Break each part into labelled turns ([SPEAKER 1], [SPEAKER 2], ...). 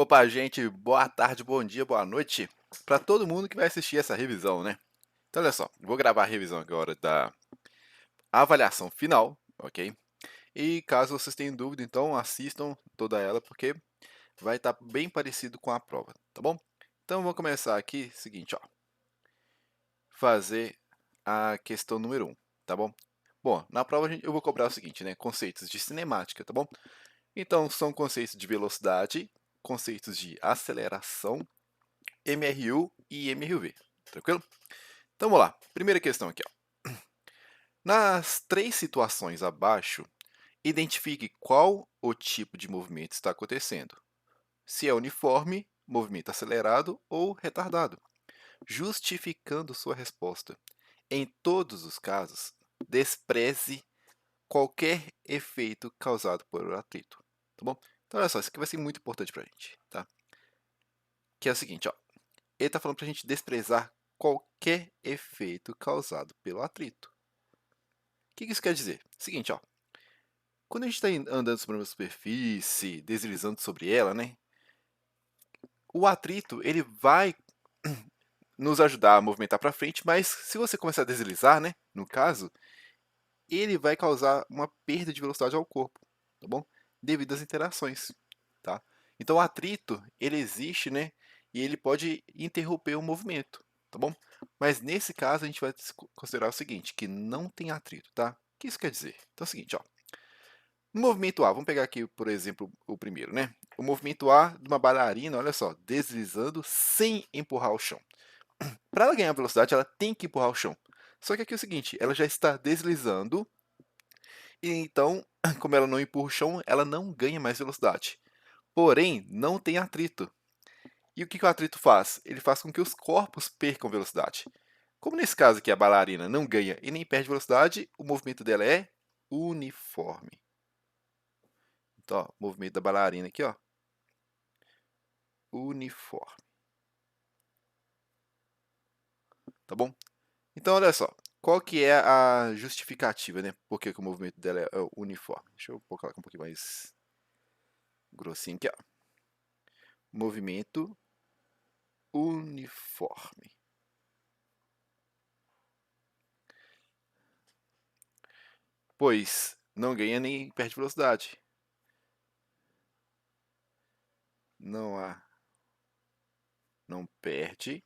[SPEAKER 1] Opa, gente, boa tarde, bom dia, boa noite para todo mundo que vai assistir essa revisão, né? Então, olha só, vou gravar a revisão agora da avaliação final, ok? E caso vocês tenham dúvida, então assistam toda ela, porque vai estar bem parecido com a prova, tá bom? Então, vou começar aqui, seguinte, ó, fazer a questão número 1, tá bom? Bom, na prova eu vou cobrar o seguinte, né? Conceitos de cinemática, tá bom? Então, são conceitos de velocidade, conceitos de aceleração, MRU e MRV. Tranquilo? Então vamos lá. Primeira questão aqui. Ó. Nas três situações abaixo, identifique qual o tipo de movimento está acontecendo. Se é uniforme, movimento acelerado ou retardado. Justificando sua resposta. Em todos os casos, despreze qualquer efeito causado por atrito. Tá bom? Então olha só, isso aqui vai ser muito importante para a gente. Tá? Que é o seguinte, ó. Ele está falando para a gente desprezar qualquer efeito causado pelo atrito. O que isso quer dizer? Seguinte, ó. Quando a gente está andando sobre uma superfície, deslizando sobre ela, né? O atrito ele vai nos ajudar a movimentar para frente, mas se você começar a deslizar, né? No caso, ele vai causar uma perda de velocidade ao corpo, tá bom? Devido às interações, tá? Então o atrito ele existe, né? E ele pode interromper o movimento, tá bom? Mas nesse caso a gente vai considerar o seguinte, que não tem atrito, tá? O que isso quer dizer? Então é o seguinte, ó. No movimento A, vamos pegar aqui, por exemplo, o primeiro, né? O movimento A de uma bailarina, olha só, deslizando sem empurrar o chão. Para ela ganhar velocidade, ela tem que empurrar o chão. Só que aqui é o seguinte, ela já está deslizando, e então, como ela não empurra o chão, ela não ganha mais velocidade. Porém, não tem atrito. E o que o atrito faz? Ele faz com que os corpos percam velocidade. Como nesse caso aqui a bailarina não ganha e nem perde velocidade, o movimento dela é uniforme. Então, ó, o movimento da bailarina aqui, ó, uniforme. Tá bom? Então, olha só. Qual que é a justificativa, né? Por que o movimento dela é uniforme? Deixa eu colocar um pouquinho mais grossinho aqui, ó. Movimento uniforme. Pois não ganha nem perde velocidade. Não perde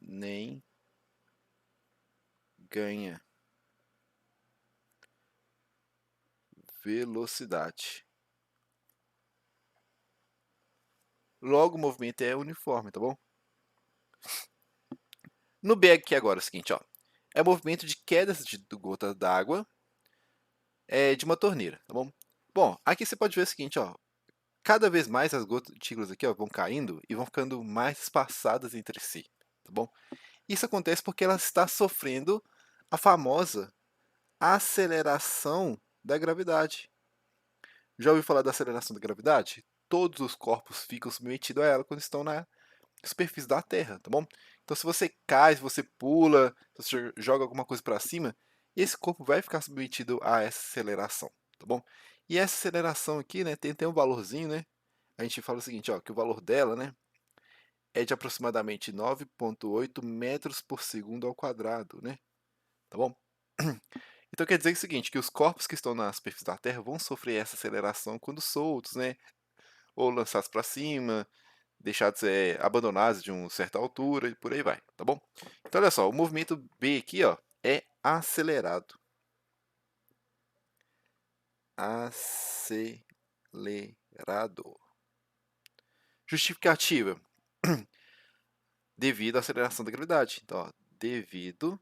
[SPEAKER 1] nem ganha velocidade. Logo, o movimento é uniforme, tá bom? No B aqui agora é o seguinte, ó. É o movimento de quedas de gotas d'água de uma torneira, tá bom? Bom, aqui você pode ver o seguinte, ó. Cada vez mais as gotículas aqui ó, vão caindo e vão ficando mais espaçadas entre si, tá bom? Isso acontece porque ela está sofrendo a famosa aceleração da gravidade. Já ouviu falar da aceleração da gravidade? Todos os corpos ficam submetidos a ela quando estão na superfície da Terra, tá bom? Então, se você cai, se você pula, se você joga alguma coisa para cima, esse corpo vai ficar submetido a essa aceleração, tá bom? E essa aceleração aqui, né, tem um valorzinho, né? A gente fala o seguinte, ó, que o valor dela, né, é de aproximadamente 9,8 metros por segundo ao quadrado, né? Tá bom? Então quer dizer o seguinte, que os corpos que estão na superfície da Terra vão sofrer essa aceleração quando soltos, né? Ou lançados para cima, deixados abandonados de uma certa altura e por aí vai, tá bom? Então olha só, o movimento B aqui, ó, é acelerado. Acelerado. Justificativa. Devido à aceleração da gravidade. Então, ó, devido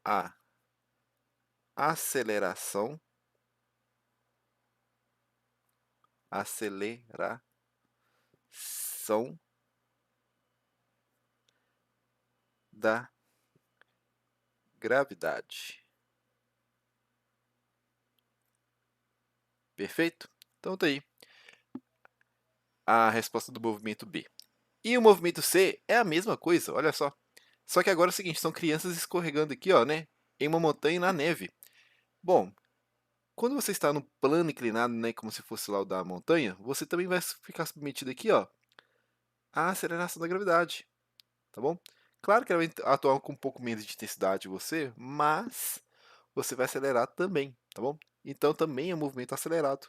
[SPEAKER 1] à aceleração da gravidade. Perfeito? Então tá aí a resposta do movimento B. E o movimento C é a mesma coisa, olha só. Só que agora é o seguinte, são crianças escorregando aqui, ó, né, em uma montanha na neve. Bom, Quando você está no plano inclinado, né, como se fosse lá o da montanha, você também vai ficar submetido aqui, ó, à aceleração da gravidade, tá bom? Claro que ela vai atuar com um pouco menos de intensidade em você, mas você vai acelerar também, tá bom? Então também é um movimento acelerado.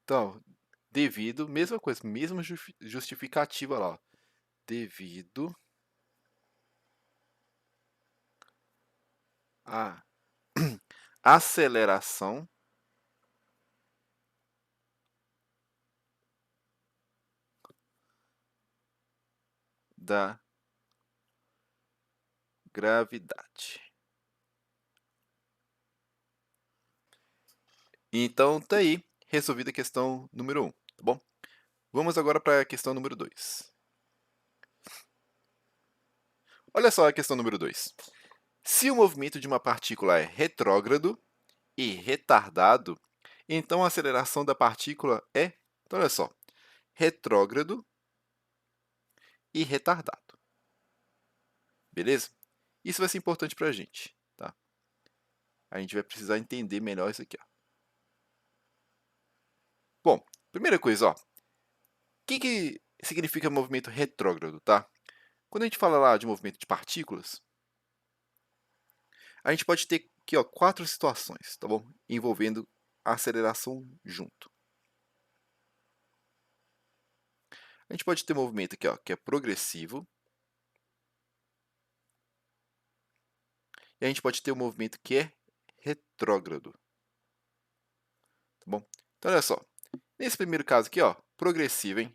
[SPEAKER 1] Então, devido, mesma coisa, mesma justificativa lá, ó. Devido à aceleração da gravidade. Então, tá aí, resolvida a questão número 1, tá bom? Vamos agora para a questão número 2. Olha só a questão número 2. Se o movimento de uma partícula é retrógrado e retardado, então a aceleração da partícula é, então olha só, retrógrado e retardado. Beleza? Isso vai ser importante para a gente, tá? A gente vai precisar entender melhor isso aqui, ó. Bom, primeira coisa, ó. O que significa movimento retrógrado, tá? Quando a gente fala lá de movimento de partículas, a gente pode ter aqui, ó, 4 situações, tá bom? Envolvendo a aceleração junto. A gente pode ter movimento aqui, ó, que é progressivo. E a gente pode ter um movimento que é retrógrado, tá bom? Então, olha só. Nesse primeiro caso aqui, ó, progressivo, hein?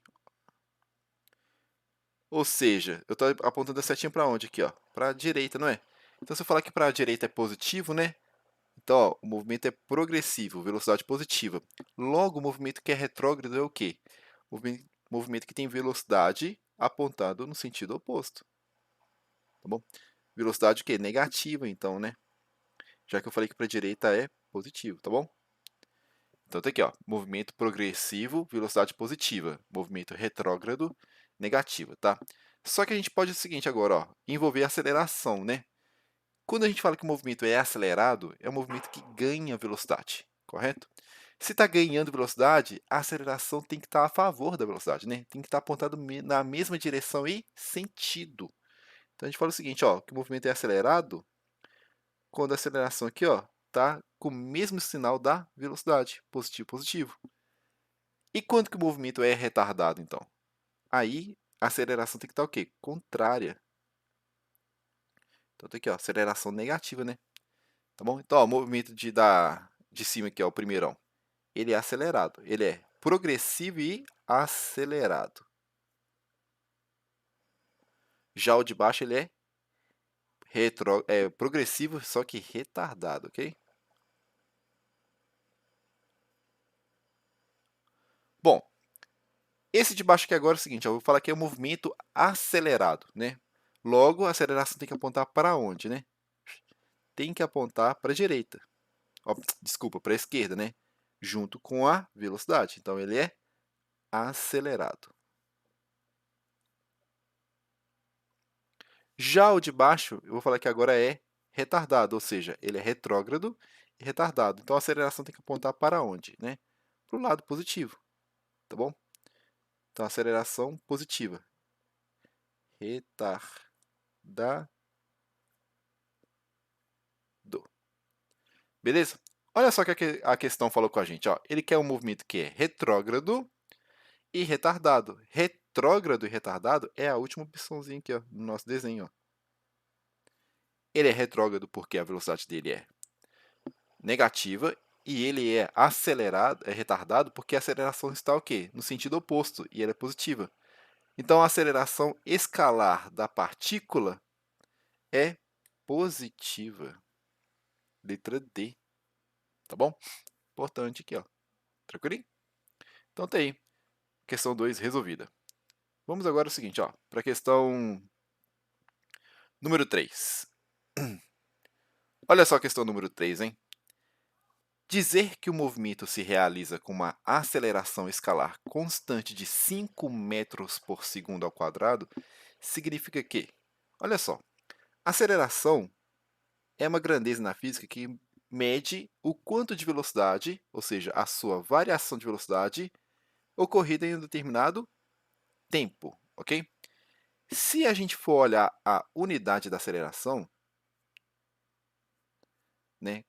[SPEAKER 1] Ou seja, eu estou apontando a setinha para onde aqui, ó? Para a direita, não é? Então, se eu falar que para a direita é positivo, né? Então, ó, o movimento é progressivo, velocidade positiva. Logo, o movimento que é retrógrado é o quê? Movimento que tem velocidade apontado no sentido oposto, tá bom? Velocidade o quê? Negativa, então, né? Já que eu falei que para a direita é positivo, tá bom? Então tá aqui, ó, movimento progressivo, velocidade positiva, movimento retrógrado, negativa, tá? Só que a gente pode o seguinte agora, ó, envolver aceleração, né? Quando a gente fala que o movimento é acelerado, é um movimento que ganha velocidade, correto? Se está ganhando velocidade, a aceleração tem que estar a favor da velocidade, né? Tem que estar apontado na mesma direção e sentido. Então a gente fala o seguinte, ó, que o movimento é acelerado quando a aceleração aqui, ó, tá com o mesmo sinal da velocidade, positivo, positivo. E quando que o movimento é retardado, então? Aí a aceleração tem que estar o quê? Contrária. Então tá aqui, ó, aceleração negativa, né? Tá bom? Então, ó, o movimento de cima aqui, ó, o primeirão, ele é acelerado. Ele é progressivo e acelerado. Já o de baixo, ele é progressivo, só que retardado, ok? Bom, esse de baixo aqui agora é o seguinte, ó, eu vou falar que é um movimento acelerado, né? Logo, a aceleração tem que apontar para onde, né? Tem que apontar para a direita. Ó, desculpa, para a esquerda, né? Junto com a velocidade. Então, ele é acelerado. Já o de baixo, eu vou falar que agora é retardado, ou seja, ele é retrógrado e retardado. Então, a aceleração tem que apontar para onde, né? Para o lado positivo, tá bom? Então, aceleração positiva. Retardado. Beleza? Olha só o que a questão falou com a gente. Ó. Ele quer um movimento que é retrógrado e retardado. Retrógrado e retardado é a última opçãozinha aqui, ó, no nosso desenho. Ó. Ele é retrógrado porque a velocidade dele é negativa e ele é acelerado, é retardado porque a aceleração está o quê? No sentido oposto e ela é positiva. Então a aceleração escalar da partícula é positiva. Letra D, tá bom? Importante aqui, ó. Tranquilinho? Então tá aí. Questão 2 resolvida. Vamos agora ao seguinte, ó, para a questão número 3. Olha só a questão número 3, hein? Dizer que o movimento se realiza com uma aceleração escalar constante de 5 metros por segundo ao quadrado significa que Olha só, aceleração é uma grandeza na física que mede o quanto de velocidade, ou seja, a sua variação de velocidade, ocorrida em um determinado tempo, ok? Se a gente for olhar a unidade da aceleração, né?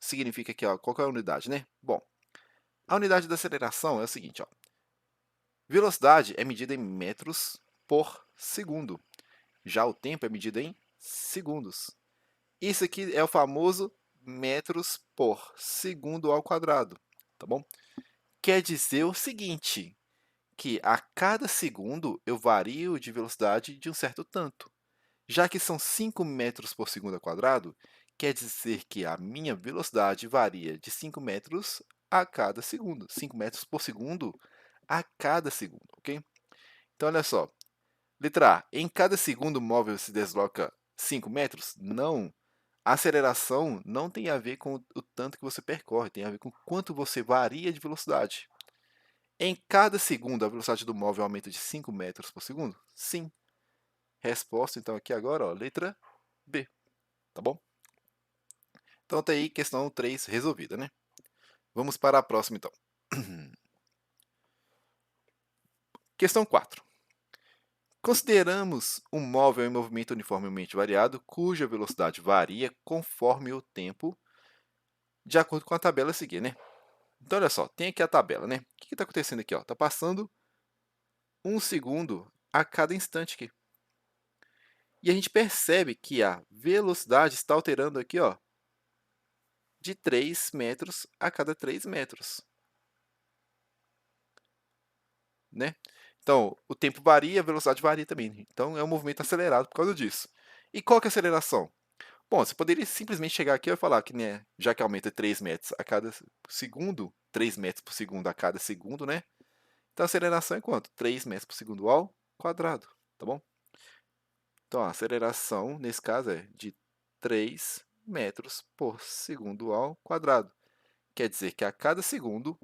[SPEAKER 1] Significa aqui, ó, qual que é a unidade, né? Bom, a unidade da aceleração é o seguinte, ó. Velocidade é medida em metros por segundo. Já o tempo é medido em segundos. Isso aqui é o famoso metros por segundo ao quadrado, tá bom? Quer dizer o seguinte, que a cada segundo eu vario de velocidade de um certo tanto. Já que são 5 metros por segundo ao quadrado, quer dizer que a minha velocidade varia de 5 metros a cada segundo. 5 metros por segundo a cada segundo, ok? Então, olha só. Letra A. Em cada segundo o móvel se desloca 5 metros? Não. A aceleração não tem a ver com o tanto que você percorre, tem a ver com quanto você varia de velocidade. Em cada segundo, a velocidade do móvel aumenta de 5 metros por segundo? Sim. Resposta, então, aqui agora, ó, letra B, tá bom? Então, tá aí questão 3 resolvida, né? Vamos para a próxima, então. Questão 4. Consideramos um móvel em movimento uniformemente variado, cuja velocidade varia conforme o tempo, de acordo com a tabela a seguir, né? Então, olha só, tem aqui a tabela, né? O que está acontecendo aqui? Está passando 1 segundo a cada instante aqui. E a gente percebe que a velocidade está alterando aqui, ó, de 3 metros a cada 3 metros, né? Então, o tempo varia, a velocidade varia também. Então, é um movimento acelerado por causa disso. E qual que é a aceleração? Bom, você poderia simplesmente chegar aqui e falar que, né, já que aumenta 3 metros a cada segundo, 3 metros por segundo a cada segundo, né? Então, a aceleração é quanto? 3 metros por segundo ao quadrado, tá bom? Então, a aceleração, nesse caso, é de 3 metros por segundo ao quadrado. Quer dizer que a cada segundo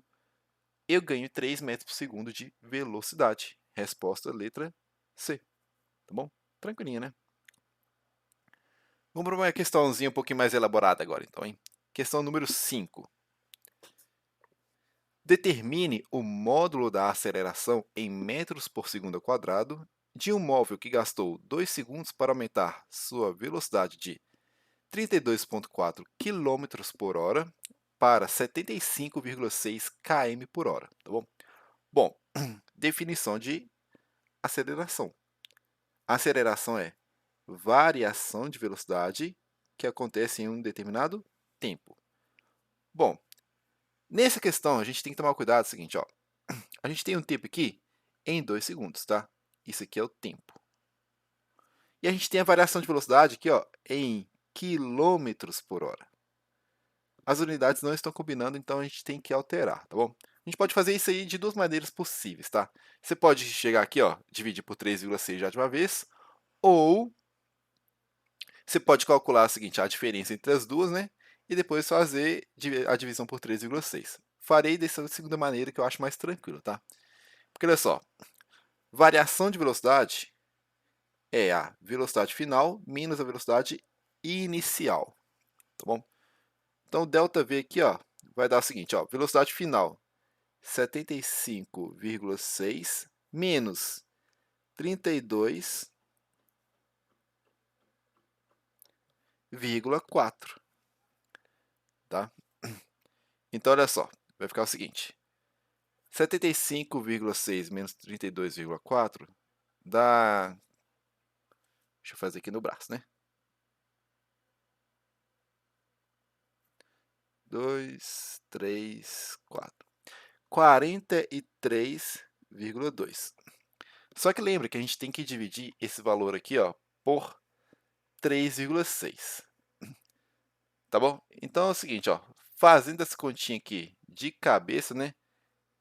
[SPEAKER 1] eu ganho 3 metros por segundo de velocidade. Resposta, letra C. Tá bom? Tranquilinha, né? Vamos para uma questãozinha um pouquinho mais elaborada agora, então, hein? Questão número 5. Determine o módulo da aceleração em metros por segundo ao quadrado de um móvel que gastou 2 segundos para aumentar sua velocidade de 32,4 km por hora para 75,6 km por hora, tá bom? Bom, definição de aceleração. Aceleração é variação de velocidade que acontece em um determinado tempo. Bom, nessa questão a gente tem que tomar cuidado, é o seguinte, ó. A gente tem um tempo aqui em 2 segundos, tá? Isso aqui é o tempo. E a gente tem a variação de velocidade aqui, ó, em quilômetros por hora. As unidades não estão combinando, então a gente tem que alterar, tá bom? A gente pode fazer isso aí de duas maneiras possíveis, tá? Você pode chegar aqui, ó, dividir por 3,6 já de uma vez, ou você pode calcular a seguinte, a diferença entre as duas, né? E depois fazer a divisão por 3,6. Farei dessa segunda maneira que eu acho mais tranquilo, tá? Porque olha só, variação de velocidade é a velocidade final menos a velocidade inicial, tá bom? Então, ΔV aqui, ó, vai dar o seguinte, ó, velocidade final 75,6 menos 32,4, tá? Então, olha só, vai ficar o seguinte, 75,6 menos 32,4 dá... Deixa eu fazer aqui no braço, né? 2, 3, 4. 43,2. Só que lembra que a gente tem que dividir esse valor aqui, ó, por 3,6. Tá bom? Então é o seguinte, ó, fazendo essa continha aqui de cabeça, né?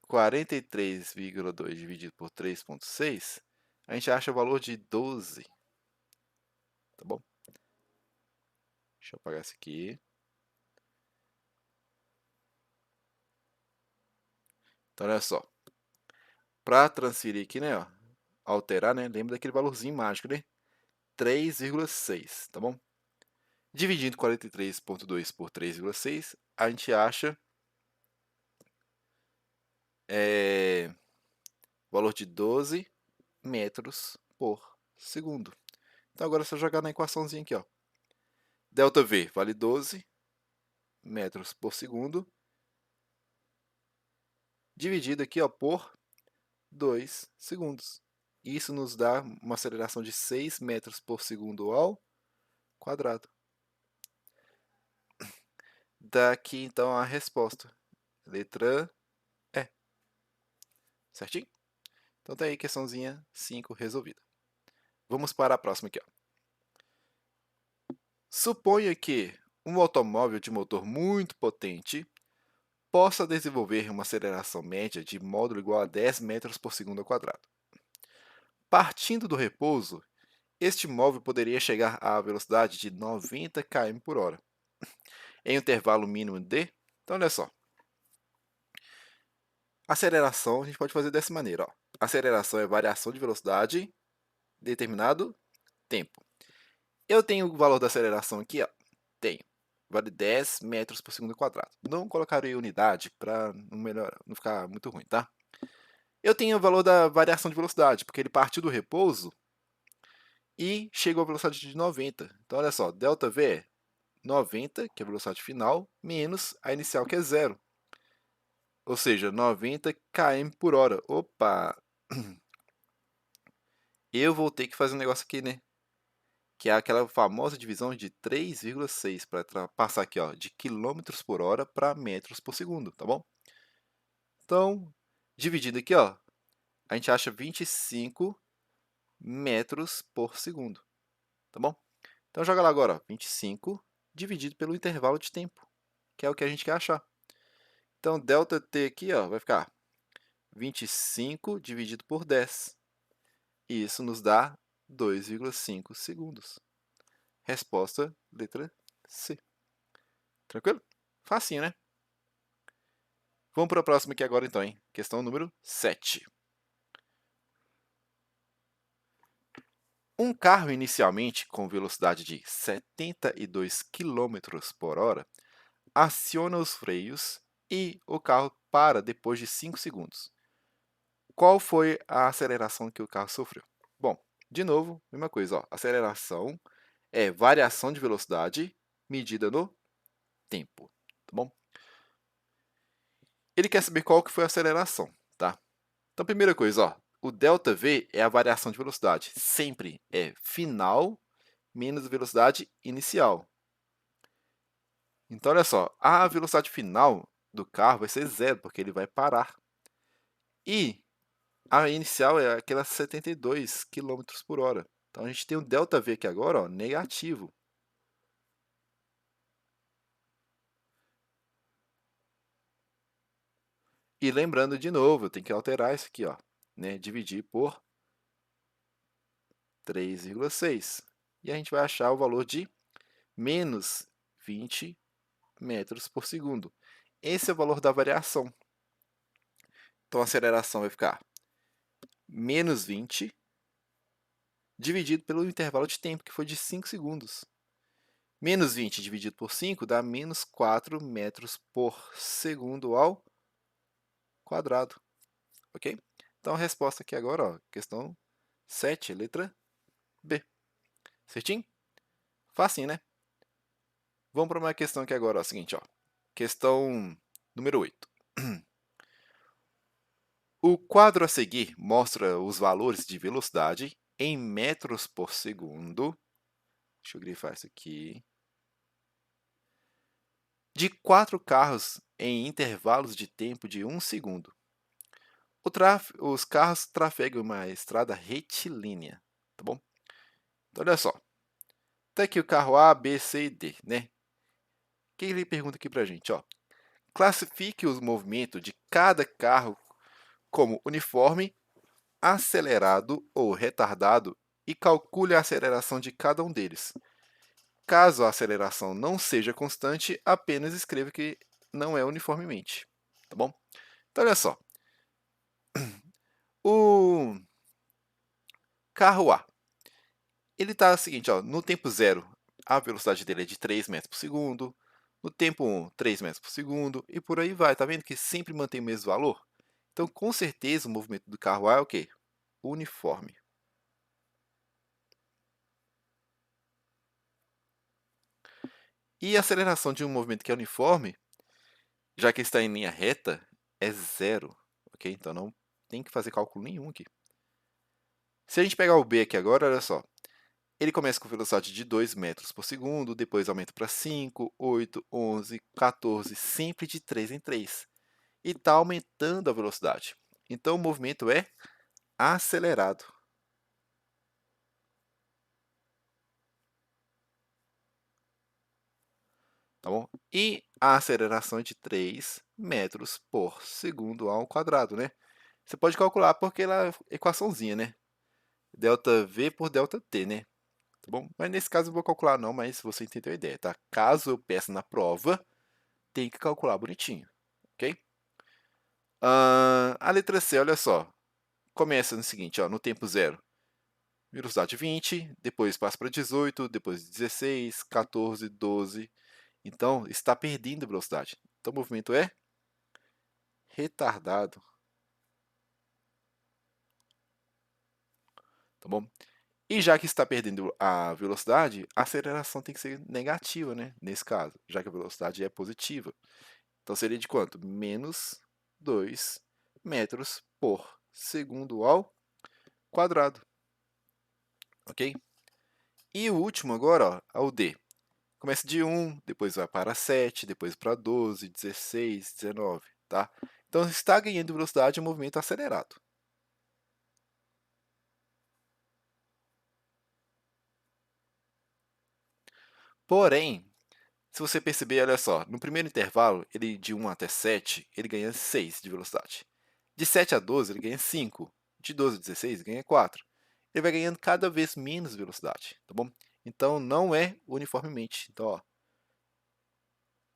[SPEAKER 1] 43,2 dividido por 3,6, a gente acha o valor de 12. Tá bom? Deixa eu apagar isso aqui. Então, olha só. Para transferir aqui, né, ó, alterar, né? Lembra daquele valorzinho mágico, né? 3,6, tá bom? Dividindo 43,2 por 3,6, a gente acha o valor de 12 metros por segundo. Então agora é só jogar na equaçãozinha aqui, ó. ΔV vale 12 metros por segundo, dividido aqui, ó, por 2 segundos. Isso nos dá uma aceleração de 6 metros por segundo ao quadrado. Daqui, então, a resposta. Letra E. Certinho? Então, tá aí, questãozinha 5 resolvida. Vamos para a próxima aqui, ó. Suponha que um automóvel de motor muito potente possa desenvolver uma aceleração média de módulo igual a 10 metros por segundo ao quadrado. Partindo do repouso, este móvel poderia chegar à velocidade de 90 km por hora, em um intervalo mínimo de... Então, olha só. Aceleração, a gente pode fazer dessa maneira, ó. Aceleração é variação de velocidade determinado tempo. Eu tenho o valor da aceleração aqui, ó. Tenho. Vale 10 metros por segundo quadrado. Não colocarei unidade para não ficar muito ruim, tá? Eu tenho o valor da variação de velocidade, porque ele partiu do repouso e chegou à velocidade de 90. Então, olha só, ΔV é 90, que é a velocidade final, menos a inicial, que é 0. Ou seja, 90 km por hora. Opa! Eu vou ter que fazer um negócio aqui, né? Que é aquela famosa divisão de 3,6 para passar aqui, ó, de quilômetros por hora para metros por segundo, tá bom? Então, dividido aqui, ó, a gente acha 25 metros por segundo, tá bom? Então, joga lá agora, ó, 25 dividido pelo intervalo de tempo, que é o que a gente quer achar. Então, ΔT aqui, ó, vai ficar 25 dividido por 10. E isso nos dá 2,5 segundos. Resposta, letra C. Tranquilo? Facinho, né? Vamos para a próxima aqui agora, então, hein? Questão número 7. Um carro inicialmente com velocidade de 72 km por hora aciona os freios e o carro para depois de 5 segundos. Qual foi a aceleração que o carro sofreu? Bom, de novo, mesma coisa, ó. Aceleração é variação de velocidade medida no tempo, tá bom? Ele quer saber qual que foi a aceleração, tá? Então, primeira coisa, ó, o ΔV é a variação de velocidade. Sempre é final menos velocidade inicial. Então, olha só, a velocidade final do carro vai ser zero, porque ele vai parar. E a inicial é aquela 72 km por hora. Então, a gente tem o ΔV aqui agora, ó, negativo. E lembrando de novo, eu tenho que alterar isso aqui, ó, né? Dividir por 3,6. E a gente vai achar o valor de menos 20 metros por segundo. Esse é o valor da variação. Então, a aceleração vai ficar menos 20 dividido pelo intervalo de tempo, que foi de 5 segundos. Menos 20 dividido por 5 dá menos 4 metros por segundo ao quadrado. Ok? Então, a resposta aqui agora, ó, questão 7, letra B. Certinho? Facinho, né? Vamos para uma questão aqui agora, ó, seguinte, ó. Questão número 8. O quadro a seguir mostra os valores de velocidade em metros por segundo. Deixa eu grifar isso aqui. De 4 carros em intervalos de tempo de 1 segundo. Os carros trafegam uma estrada retilínea, tá bom? Então, olha só. Tá aqui o carro A, B, C e D, né? O que ele pergunta aqui pra gente, ó? Classifique os movimentos de cada carro como uniforme, acelerado ou retardado e calcule a aceleração de cada um deles. Caso a aceleração não seja constante, apenas escreva que não é uniformemente, tá bom? Então, olha só. O carro A, Ele está o seguinte, ó, no tempo zero, a velocidade dele é de 3 metros por segundo, no tempo 1, 3 metros por segundo, e por aí vai. Tá vendo que sempre mantém o mesmo valor? Então, com certeza, o movimento do carro A é o quê? Uniforme. E a aceleração de um movimento que é uniforme, já que está em linha reta, é zero, ok? Então, não tem que fazer cálculo nenhum aqui. Se a gente pegar o B aqui agora, olha só. Ele começa com velocidade de 2 metros por segundo, depois aumenta para 5, 8, 11, 14, sempre de 3 em 3. E está aumentando a velocidade. Então, o movimento é acelerado. Tá bom? E a aceleração é de 3 metros por segundo ao quadrado, né? Você pode calcular porque ela é equaçãozinha, né? Delta V por delta T, né? Tá bom? Mas nesse caso eu não vou calcular não, mas você entendeu a ideia, tá? Caso eu peça na prova, tem que calcular bonitinho, ok? A letra C, olha só. Começa no seguinte, ó, no tempo zero. Velocidade 20, depois passa para 18, depois 16, 14, 12. Então, está perdendo velocidade. Então, o movimento é retardado. Tá bom? E já que está perdendo a velocidade, a aceleração tem que ser negativa, né? Nesse caso, já que a velocidade é positiva. Então, seria de quanto? Menos 2 metros por segundo ao quadrado. Ok? E o último agora, ó, é o D. Começa de 1, depois vai para 7, depois para 12, 16, 19, tá? Então, está ganhando velocidade em movimento acelerado. Porém, se você perceber, olha só, no primeiro intervalo, ele de 1 até 7, ele ganha 6 de velocidade. De 7 a 12, ele ganha 5. De 12 a 16, ele ganha 4. Ele vai ganhando cada vez menos velocidade, tá bom? Então, não é uniformemente. Então, ó,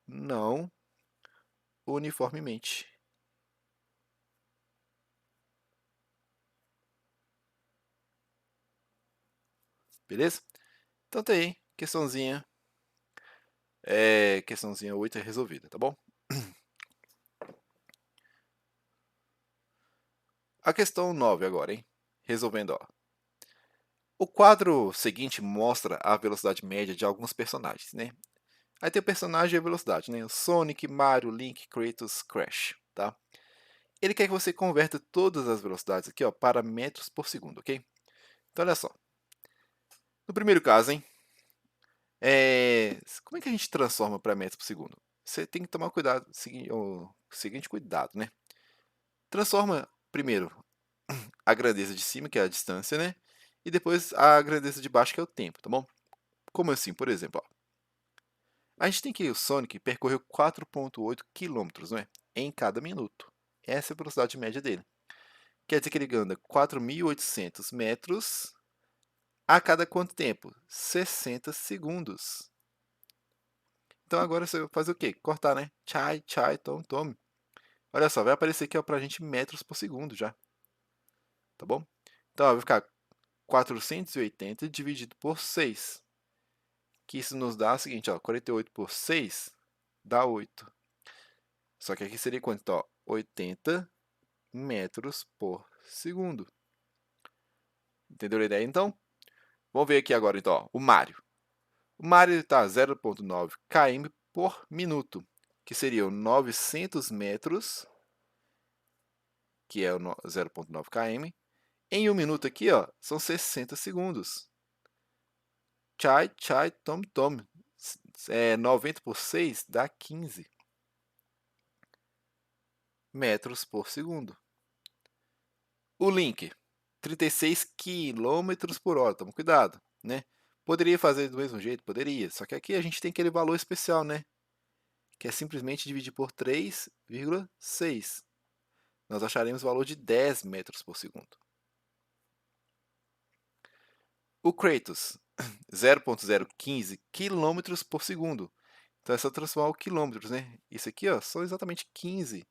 [SPEAKER 1] não uniformemente. Beleza? Então, tá aí, questãozinha 8 é resolvida, tá bom? A questão 9 agora, hein? Resolvendo, ó. O quadro seguinte mostra a velocidade média de alguns personagens, né? Aí tem o personagem e a velocidade, né? O Sonic, Mario, Link, Kratos, Crash, tá? Ele quer que você converta todas as velocidades aqui, ó, para metros por segundo, ok? Então, olha só. No primeiro caso, hein? Como é que a gente transforma para metros por segundo? Você tem que tomar cuidado, o seguinte cuidado, né? Transforma primeiro a grandeza de cima, que é a distância, né? E depois a grandeza de baixo, que é o tempo, tá bom? Como assim? Por exemplo, ó, a gente tem que o Sonic percorreu 4,8 quilômetros, não é? Em cada minuto. Essa é a velocidade média dele. Quer dizer que ele anda 4.800 metros a cada quanto tempo? 60 segundos. Então agora você vai fazer o quê? Cortar, né? Chai, chai, tom, tome. Olha só, vai aparecer aqui ó, pra gente metros por segundo já. Tá bom? Então ó, vai ficar 480 dividido por 6. Que isso nos dá o seguinte, ó, 48 por 6 dá 8. Só que aqui seria quanto? Então, ó, 80 metros por segundo. Entendeu a ideia então? Vamos ver aqui agora então, ó, o Mario. O Mario está 0,9 km por minuto, que seriam 900 metros, que é o 0,9 km. Em um minuto aqui, ó, são 60 segundos. Chai, chai, tom, tom. 90 por 6 dá 15 metros por segundo. O Link, 36 quilômetros por hora. Toma cuidado, né? Poderia fazer do mesmo jeito? Poderia. Só que aqui a gente tem aquele valor especial, né? Que é simplesmente dividir por 3,6. Nós acharemos o valor de 10 metros por segundo. O Kratos, 0,015 quilômetros por segundo. Então é só transformar o quilômetros, né? Isso aqui ó, são exatamente 15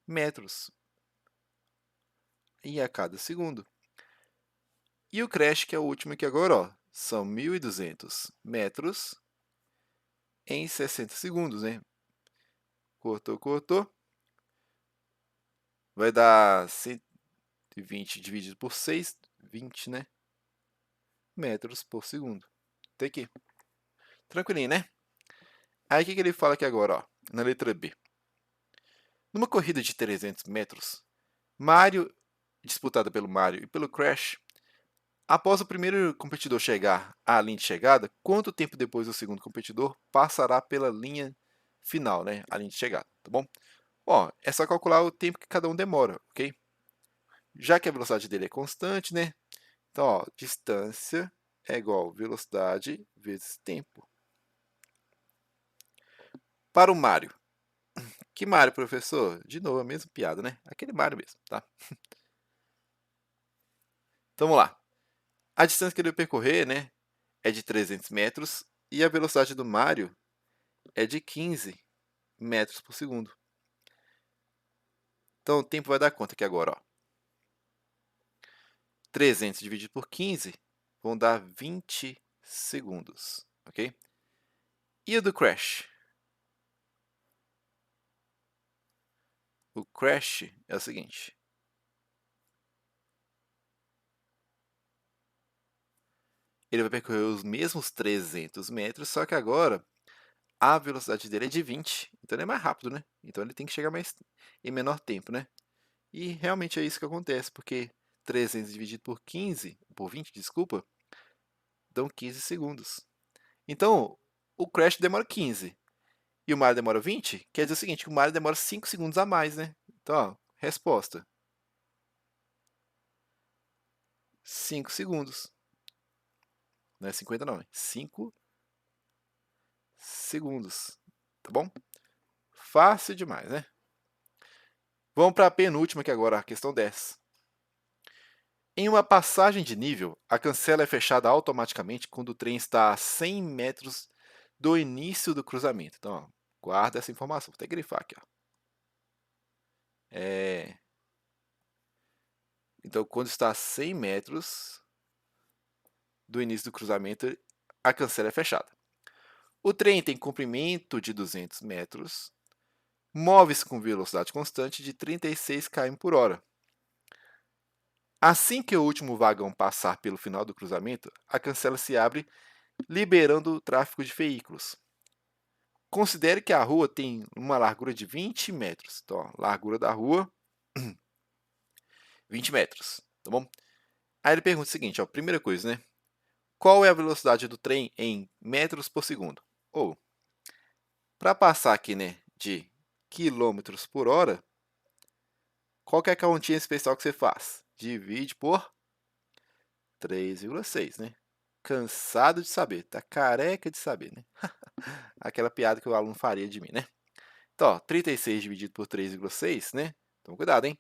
[SPEAKER 1] metros e a cada segundo. E o Crash, que é o último aqui agora, ó, são 1.200 metros em 60 segundos, né? Cortou, cortou. Vai dar 120 dividido por 6, 20, né? Metros por segundo. Tem aqui. Tranquilinho, né? Aí o que ele fala aqui agora, ó, na letra B. Numa corrida de 300 metros, Mario, disputada pelo Mario e pelo Crash, após o primeiro competidor chegar à linha de chegada, quanto tempo depois o segundo competidor passará pela linha final, né? A linha de chegada, tá bom? Ó, é só calcular o tempo que cada um demora, ok? Já que a velocidade dele é constante, né? Então, ó, distância é igual a velocidade vezes tempo. Para o Mario. Que Mario, professor? De novo, a mesma piada, né? Aquele Mario mesmo, tá? Então, vamos lá. A distância que ele vai percorrer, né, é de 300 metros e a velocidade do Mario é de 15 metros por segundo. Então, o tempo vai dar conta aqui agora, ó. 300 dividido por 15 vão dar 20 segundos, ok? E o do Crash? O Crash é o seguinte. Ele vai percorrer os mesmos 300 metros, só que agora a velocidade dele é de 20. Então ele é mais rápido, né? Então ele tem que chegar mais em menor tempo, né? E realmente é isso que acontece, porque 300 dividido por 15, por 20, desculpa, dão 15 segundos. Então, o Crash demora 15 e o Mario demora 20, quer dizer o seguinte, que o Mario demora 5 segundos a mais, né? Então, ó, resposta. 5 segundos. Não é 50 não, é 5 segundos. Tá bom? Fácil demais, né? Vamos para a penúltima aqui agora, a questão 10. Em uma passagem de nível, a cancela é fechada automaticamente quando o trem está a 100 metros do início do cruzamento. Então, ó, guarda essa informação. Vou até grifar aqui. Ó. Então, quando está a 100 metros do início do cruzamento, a cancela é fechada. O trem tem comprimento de 200 metros, move-se com velocidade constante de 36 km por hora. Assim que o último vagão passar pelo final do cruzamento, a cancela se abre, liberando o tráfego de veículos. Considere que a rua tem uma largura de 20 metros. Então, ó, largura da rua, 20 metros, tá bom? Aí ele pergunta o seguinte, ó, primeira coisa, né? Qual é a velocidade do trem em metros por segundo? Ou, para passar aqui, né, de quilômetros por hora, qual que é a continha especial que você faz? Divide por 3,6, né? Cansado de saber, tá careca de saber, né? Aquela piada que o aluno faria de mim, né? Então, ó, 36 dividido por 3,6, né? Então, cuidado, hein?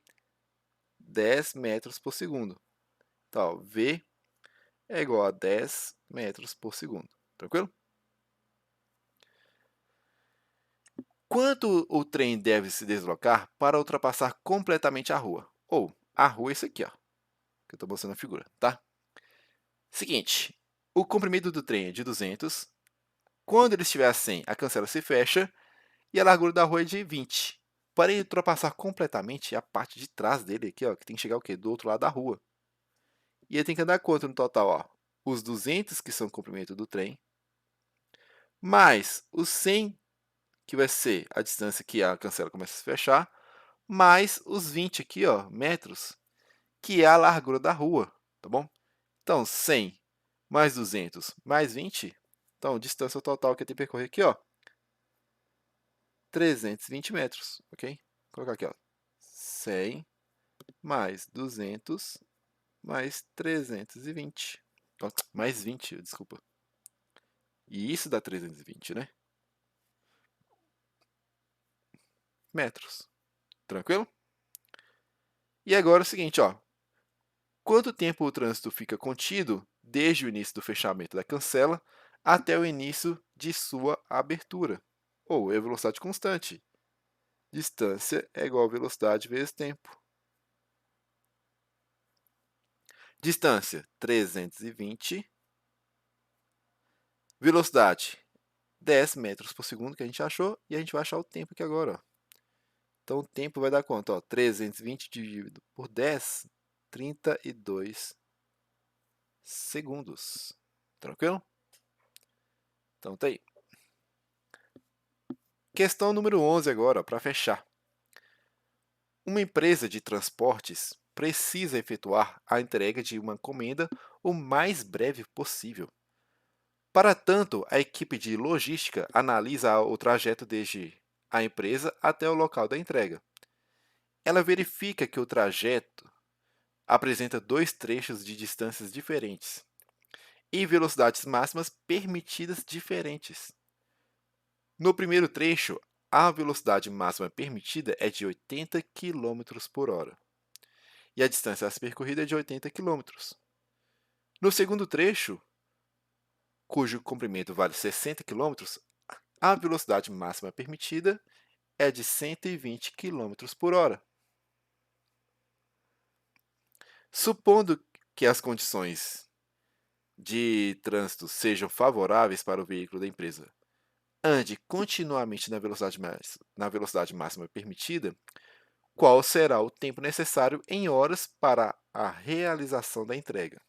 [SPEAKER 1] 10 metros por segundo. Então, ó, V é igual a 10 metros por segundo. Tranquilo? Quanto o trem deve se deslocar para ultrapassar completamente a rua? Ou, a rua é isso aqui, ó, que eu estou mostrando a figura, tá? Seguinte, o comprimento do trem é de 200. Quando ele estiver a 100, a cancela se fecha e a largura da rua é de 20. Para ele ultrapassar completamente a parte de trás dele aqui, ó, que tem que chegar o quê? Do outro lado da rua. E ele tem que andar quanto no total, ó? Os 200 que são o comprimento do trem, mais os 100 que vai ser a distância que a cancela começa a se fechar, mais os 20 aqui, ó, metros, que é a largura da rua, tá bom? Então, 100 mais 200 mais 20, então, distância total que eu tenho que percorrer aqui, ó, 320 metros, ok? Vou colocar aqui, ó, 100 mais 200 mais 320. Ó, mais 20, desculpa. E isso dá 320, né? Metros. Tranquilo? E agora é o seguinte, ó. Quanto tempo o trânsito fica contido desde o início do fechamento da cancela até o início de sua abertura? Ou é velocidade constante. Distância é igual a velocidade vezes tempo. Distância, 320 Velocidade, 10 metros por segundo que a gente achou, e a gente vai achar o tempo aqui agora, ó. Então, o tempo vai dar quanto? Ó, 320 dividido por 10, 32 segundos. Tranquilo? Então, tá aí. Questão número 11 agora, para fechar. Uma empresa de transportes precisa efetuar a entrega de uma encomenda o mais breve possível. Para tanto, a equipe de logística analisa o trajeto desde a empresa até o local da entrega. Ela verifica que o trajeto apresenta dois trechos de distâncias diferentes e velocidades máximas permitidas diferentes. No primeiro trecho, a velocidade máxima permitida é de 80 km por hora e a distância a ser percorrida é de 80 km. No segundo trecho, cujo comprimento vale 60 km, a velocidade máxima permitida é de 120 km por hora. Supondo que as condições de trânsito sejam favoráveis para o veículo da empresa, ande continuamente na velocidade máxima permitida, qual será o tempo necessário em horas para a realização da entrega?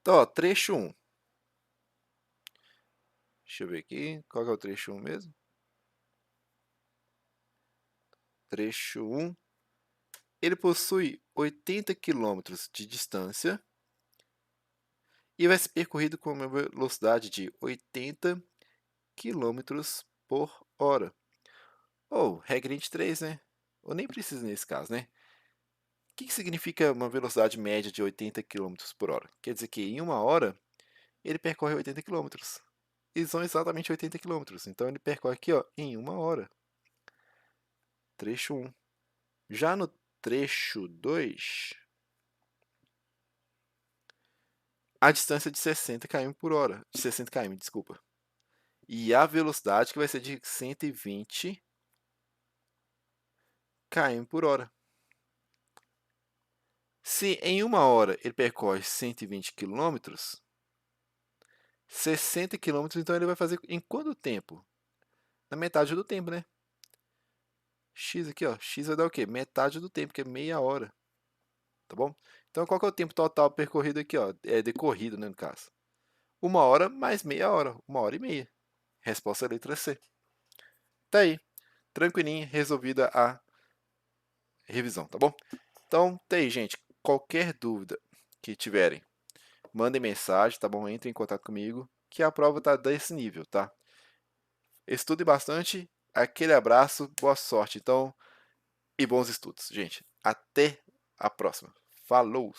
[SPEAKER 1] Então, ó, trecho 1. Deixa eu ver aqui, qual que é o trecho 1 mesmo? Trecho 1. Ele possui 80 km de distância e vai ser percorrido com uma velocidade de 80 km por hora. Ou, regra 23, né? Ou nem precisa nesse caso, né? O que significa uma velocidade média de 80 km por hora? Quer dizer que em uma hora ele percorre 80 km. E são exatamente 80 km. Então ele percorre aqui, ó, em uma hora. Trecho 1. Já no trecho 2, a distância é de 60 km por hora. De 60 km, desculpa. E a velocidade que vai ser de 120 km por hora. Se em uma hora ele percorre 120 km, 60 km, então ele vai fazer em quanto tempo? Na metade do tempo, né? X aqui, ó. X vai dar o quê? Metade do tempo, que é meia hora. Tá bom? Então, qual que é o tempo total percorrido aqui, ó? É decorrido, né, no caso. Uma hora mais meia hora. Uma hora e meia. Resposta é a letra C. Tá aí. Tranquilinho, resolvida a revisão, tá bom? Então, tá aí, gente. Qualquer dúvida que tiverem, mandem mensagem, tá bom? Entrem em contato comigo, que a prova tá desse nível, tá? Estude bastante. Aquele abraço, boa sorte, então, e bons estudos, gente. Até a próxima. Falou!